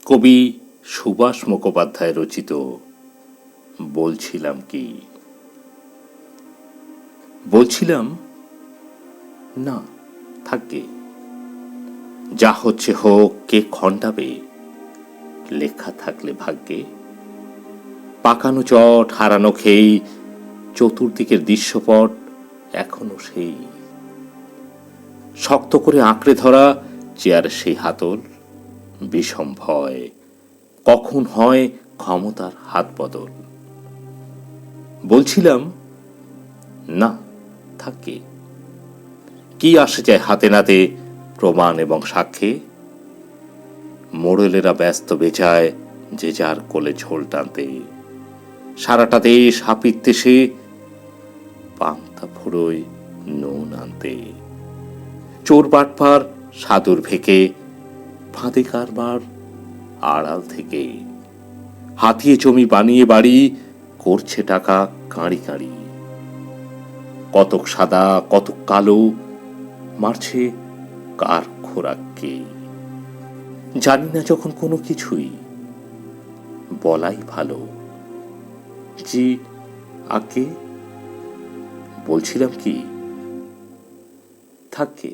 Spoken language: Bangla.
কবি সুভাষ মুখোপাধ্যায় রচিত বলছিলাম কি। বলছিলাম না, থাকে, যা হচ্ছে হোক, কে খণ্ডাবে, লেখা থাকলে ভাগ্যে। পাকানো চট, হারানো খেই, চতুর্দিকের দৃশ্যপট এখনো সেই। শক্ত করে আঁকড়ে ধরা চেয়ার সেই হাতল, বিষম ভয় কখন হয় ক্ষমতার হাত বদল। বলছিলাম না, থাকে, কি আসে যায় হাতে নাতে প্রমাণ এবং সাক্ষ্যে। মোড়লেরা ব্যস্ত বেচায় যে যার কোলে ঝোল টানতে, সারাটা দেশ হাপিত্যে সে পান্তা ফুরোয় নুন আনতে। চোর বাটপার সাধুর ভেকে, ফাঁদে কারবার আড়াল থেকে, হাতিয়ে জমি বানিয়ে বাড়ি করছে টাকা কাঁড়ি কাঁড়ি। কতক সাদা কতক কালো, মারছে কার খোরাককে। জানি না যখন কোনো কিছুই, বলাই ভালো। জি আগে বলছিলাম কি, থাকে।